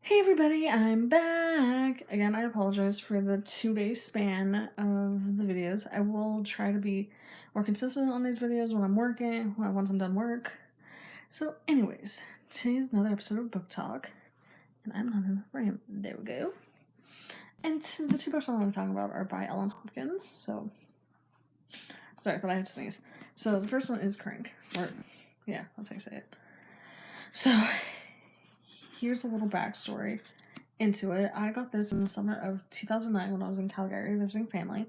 Hey everybody, I'm back! Again, I apologize for the 2-day span of the videos. I will try to be more consistent on these videos when I'm working, once I'm done work. So anyways, today's another episode of Book Talk, and I'm not in the frame. There we go. And the two books I want to talk about are by Hopkins, so... Sorry, but I had to sneeze. So the first one is Crank, yeah, that's how you say it. So, here's a little backstory into it. I got this in the summer of 2009 when I was in Calgary visiting family,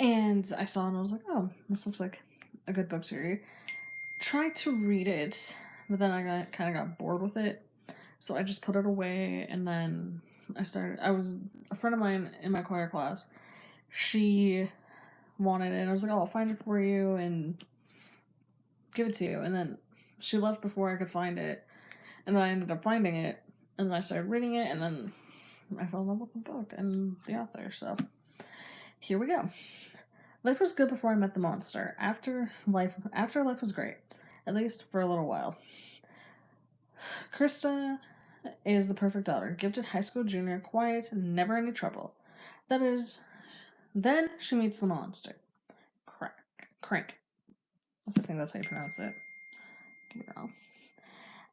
and I saw it and I was like, oh, this looks like a good book to read. Tried to read it, but then I kind of got bored with it, so I just put it away. And then I was a friend of mine in my choir class, she wanted it, and I was like, oh, I'll find it for you and give it to you. And then she left before I could find it, and then I ended up finding it, and then I started reading it, and then I fell in love with the book and the author, so here we go. Life was good before I met the monster. After life was great, at least for a little while. Krista is the perfect daughter, gifted high school junior, quiet, never any trouble. That is, then she meets the monster. Crank. I think that's how you pronounce it. Could be wrong.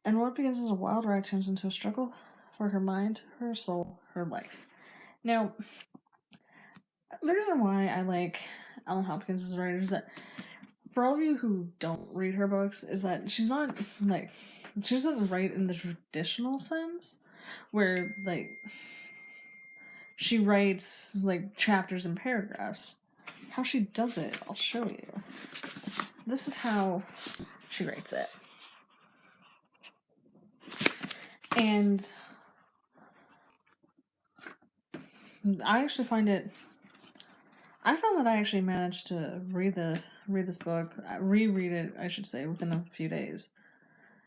And what begins as a wild ride turns into a struggle for her mind, her soul, her life. Now, the reason why I like Ellen Hopkins as a writer is that, for all of you who don't read her books, is that she doesn't write in the traditional sense, where, she writes, chapters and paragraphs. How she does it, I'll show you. This is how she writes it. And I found that I actually managed to reread it, I should say, within a few days.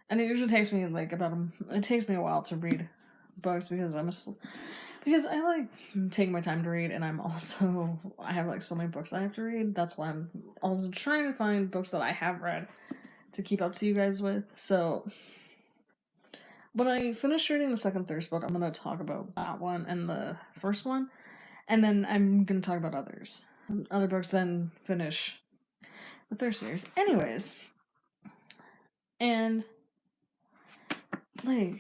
And it usually takes me it takes me a while to read books because because I like taking my time to read, and I have so many books I have to read. That's why I'm also trying to find books that I have read to keep up to you guys with. So when I finish reading the second Thirst book, I'm gonna talk about that one and the first one, and then I'm gonna talk about other books, then finish the Thirst series. Anyways, and but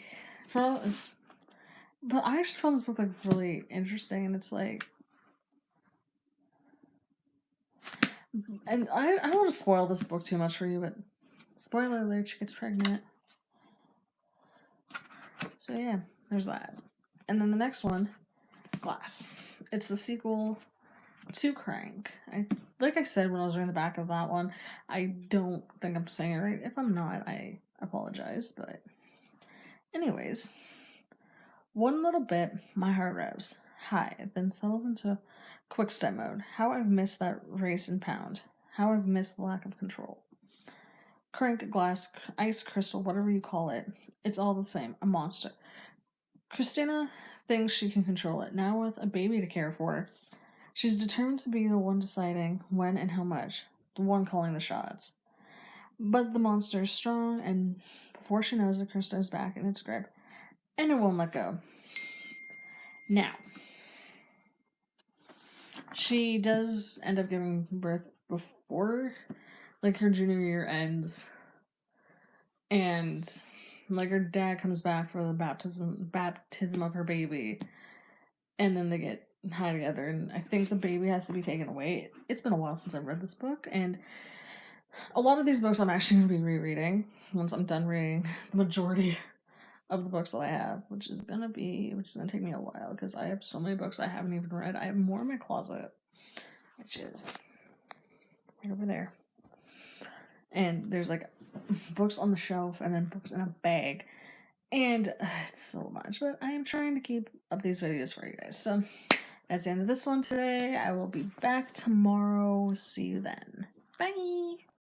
I actually found this book really interesting, and it's and I don't want to spoil this book too much for you, but spoiler alert, she gets pregnant. So yeah, there's that. And then the next one, Glass. It's the sequel to Crank. Like I said when I was reading the back of that one, I don't think I'm saying it right. If I'm not, I apologize, but anyways. One little bit, my heart revs. High, then settles into quick step mode. How I've missed that race and pound. How I've missed the lack of control. Crank, glass, ice, crystal, whatever you call it, it's all the same. A monster. Christina thinks she can control it. Now with a baby to care for, she's determined to be the one deciding when and how much, the one calling the shots. But the monster is strong, and before she knows it, Krista is back in its grip, and it won't let go. Now, she does end up giving birth before, her junior year ends, and, her dad comes back for the baptism of her baby, and then they get high together, and I think the baby has to be taken away. It's been a while since I've read this book, and a lot of these books I'm actually going to be rereading once I'm done reading the majority of the books that I have, which is gonna take me a while because I have so many books I haven't even read. I have more in my closet, which is right over there, and there's books on the shelf and then books in a bag, and it's so much. But I am trying to keep up these videos for you guys. So that's the end of this one today. I will be back tomorrow. See you then. Bye.